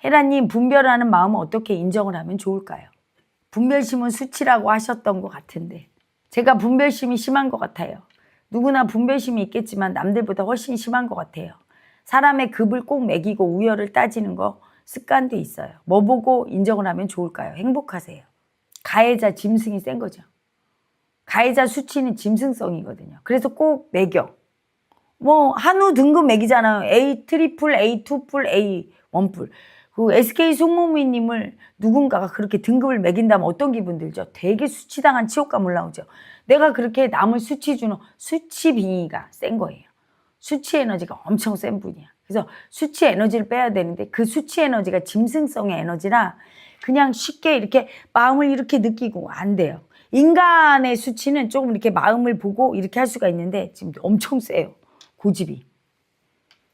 헤라님, 분별하는 마음은 어떻게 인정을 하면 좋을까요? 분별심은 수치라고 하셨던 것 같은데 제가 분별심이 심한 것 같아요. 누구나 분별심이 있겠지만 남들보다 훨씬 심한 것 같아요. 사람의 급을 꼭 매기고 우열을 따지는 거 습관도 있어요. 뭐 보고 인정을 하면 좋을까요? 행복하세요. 가해자 짐승이 센 거죠. 가해자 수치는 짐승성이거든요. 그래서 꼭 매겨. 뭐 한우 등급 매기잖아요. A 트리플, A 투뿔, A 원뿔. 그 SK 숙모미님을 누군가가 그렇게 등급을 매긴다면 어떤 기분 들죠? 되게 수치당한 치욕감 올라오죠. 내가 그렇게 남을 수치 주는 수치 빙의가 센 거예요. 수치 에너지가 엄청 센 분이야. 그래서 수치 에너지를 빼야 되는데 그 수치 에너지가 짐승성의 에너지라 그냥 쉽게 이렇게 마음을 이렇게 느끼고 안 돼요. 인간의 수치는 조금 이렇게 마음을 보고 이렇게 할 수가 있는데 지금 엄청 세요. 고집이.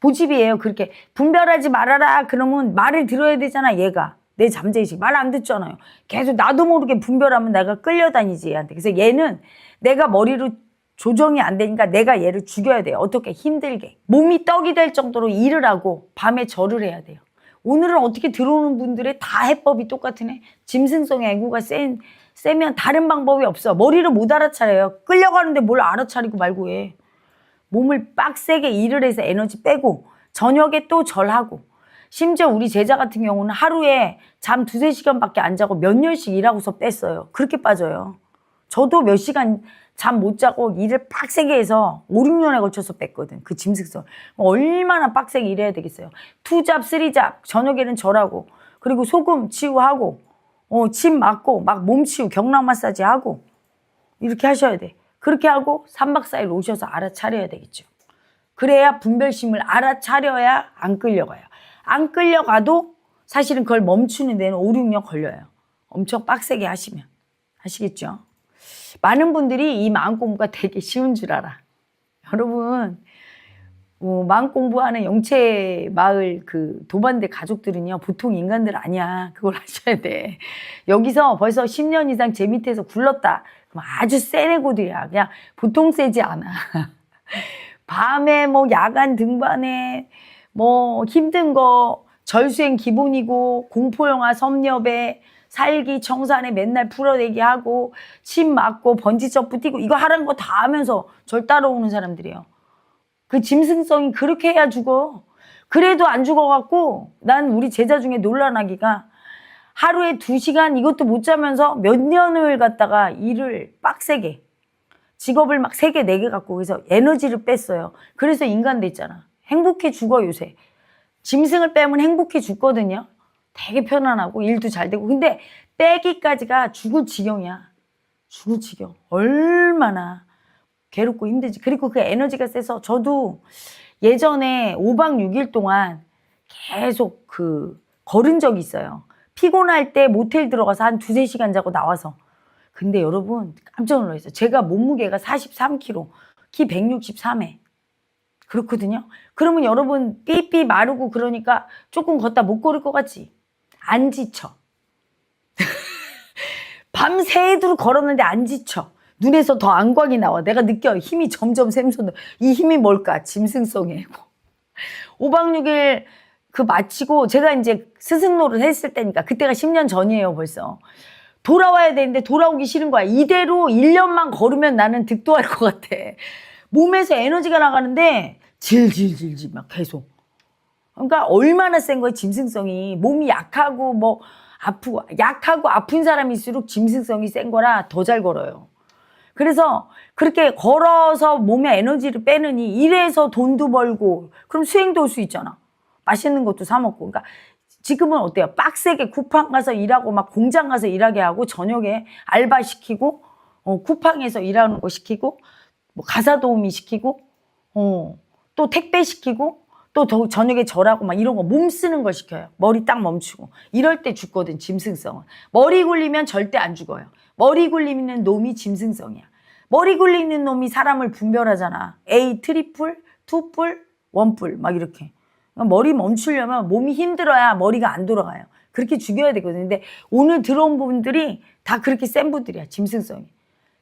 고집이에요. 그렇게 분별하지 말아라 그러면 말을 들어야 되잖아. 얘가 내 잠재의식 말 안 듣잖아요. 계속 나도 모르게 분별하면 내가 끌려다니지 얘한테. 그래서 얘는 내가 머리로 조정이 안 되니까 내가 얘를 죽여야 돼요. 어떻게? 힘들게. 몸이 떡이 될 정도로 일을 하고 밤에 절을 해야 돼요. 오늘은 어떻게 들어오는 분들의 다 해법이 똑같으네. 짐승성의 애구가 세면 다른 방법이 없어. 머리를 못 알아차려요. 끌려가는데 뭘 알아차리고 말고 해. 몸을 빡세게 일을 해서 에너지 빼고 저녁에 또 절하고 심지어 우리 제자 같은 경우는 하루에 잠 2-3시간밖에 안 자고 몇 년씩 일하고서 뺐어요. 그렇게 빠져요. 저도 몇 시간 잠 못 자고 일을 빡세게 해서 5-6년에 걸쳐서 뺐거든. 그 짐승성. 얼마나 빡세게 일해야 되겠어요. 2잡, 3잡 저녁에는 절하고 그리고 소금 치유하고 침 맞고 막 몸 치유 경락 마사지 하고 이렇게 하셔야 돼. 그렇게 하고 3박 4일 오셔서 알아차려야 되겠죠. 그래야 분별심을 알아차려야 안 끌려가요. 안 끌려가도 사실은 그걸 멈추는 데는 5-6년 걸려요. 엄청 빡세게 하시면. 아시겠죠? 많은 분들이 이 마음 공부가 되게 쉬운 줄 알아. 여러분 마음 공부하는 영체 마을 그 도반대 가족들은요 보통 인간들 아니야. 그걸 하셔야 돼. 여기서 벌써 10년 이상 제 밑에서 굴렀다. 그럼 아주 센 애고들이야. 그냥 보통 세지 않아. 밤에 뭐 야간 등반에 뭐 힘든 거 절수행 기본이고 공포영화 섭렵에 살기 청산에 맨날 풀어내기 하고 침 맞고 번지점프 뛰고 이거 하라는 거 다 하면서 절 따라오는 사람들이에요. 그 짐승성이 그렇게 해야 죽어. 그래도 안 죽어갖고 난 우리 제자 중에 놀라나기가 하루에 2시간 이것도 못 자면서 몇 년을 갖다가 일을 빡세게 직업을 막 3개, 4개 갖고 그래서 에너지를 뺐어요. 그래서 인간 됐잖아. 행복해 죽어 요새. 짐승을 빼면 행복해 죽거든요. 되게 편안하고 일도 잘 되고 근데 빼기까지가 죽을 지경이야. 죽을 지경. 얼마나 괴롭고 힘들지. 그리고 그 에너지가 세서 저도 예전에 5박 6일 동안 계속 걸은 적이 있어요. 피곤할 때 모텔 들어가서 한 2-3시간 자고 나와서. 근데 여러분 깜짝 놀랐어요. 제가 몸무게가 43kg, 키 163에 그렇거든요. 그러면 여러분 삐삐 마르고 그러니까 조금 걷다 못 걸을 것 같지? 안 지쳐. 밤새도록 걸었는데 안 지쳐. 눈에서 더 안광이 나와. 내가 느껴요. 힘이 점점 샘솟는. 이 힘이 뭘까? 짐승성이에요. 5박 6일 마치고 제가 이제 스승노를 했을 때니까 그때가 10년 전이에요 벌써. 돌아와야 되는데 돌아오기 싫은 거야. 이대로 1년만 걸으면 나는 득도할 것 같아. 몸에서 에너지가 나가는데 질질질질 막 계속. 그러니까 얼마나 센 거야 짐승성이. 몸이 약하고 뭐 아프고 약하고 아픈 사람일수록 짐승성이 센 거라 더 잘 걸어요. 그래서 그렇게 걸어서 몸에 에너지를 빼느니 이래서 돈도 벌고 그럼 수행도 올 수 있잖아. 맛있는 것도 사 먹고. 그러니까 지금은 어때요? 빡세게 쿠팡 가서 일하고 막 공장 가서 일하게 하고 저녁에 알바 시키고 쿠팡에서 일하는 거 시키고 뭐 가사 도우미 시키고 또 택배 시키고 또 저녁에 절하고 막 이런 거 몸 쓰는 걸 시켜요. 머리 딱 멈추고. 이럴 때 죽거든 짐승성은. 머리 굴리면 절대 안 죽어요. 머리 굴리는 놈이 짐승성이야. 머리 굴리는 놈이 사람을 분별하잖아. A 트리플, 투뿔, 원뿔 막 이렇게. 머리 멈추려면 몸이 힘들어야 머리가 안 돌아가요. 그렇게 죽여야 되거든요. 근데 오늘 들어온 분들이 다 그렇게 센 분들이야. 짐승성이.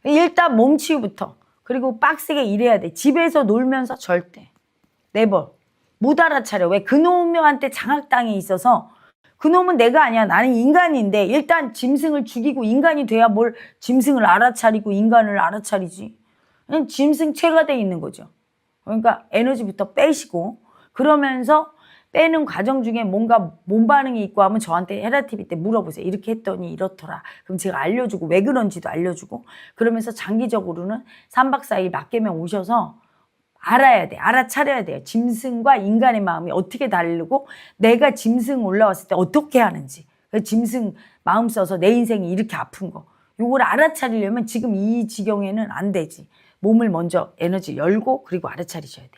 일단 몸 치유부터. 그리고 빡세게 일해야 돼. 집에서 놀면서 절대. 네버. 못 알아차려. 왜? 그놈한테 장악당해 있어서 그놈은 내가 아니야. 나는 인간인데 일단 짐승을 죽이고 인간이 돼야 뭘 짐승을 알아차리고 인간을 알아차리지. 그냥 짐승체가 돼 있는 거죠. 그러니까 에너지부터 빼시고 그러면서 빼는 과정 중에 뭔가 몸 반응이 있고 하면 저한테 헤라TV 때 물어보세요. 이렇게 했더니 이렇더라. 그럼 제가 알려주고 왜 그런지도 알려주고 그러면서 장기적으로는 3박 4일 맞개명 오셔서 알아야 돼. 알아차려야 돼요. 짐승과 인간의 마음이 어떻게 다르고 내가 짐승 올라왔을 때 어떻게 하는지. 짐승 마음 써서 내 인생이 이렇게 아픈 거. 요걸 알아차리려면 지금 이 지경에는 안 되지. 몸을 먼저 에너지 열고 그리고 알아차리셔야 돼.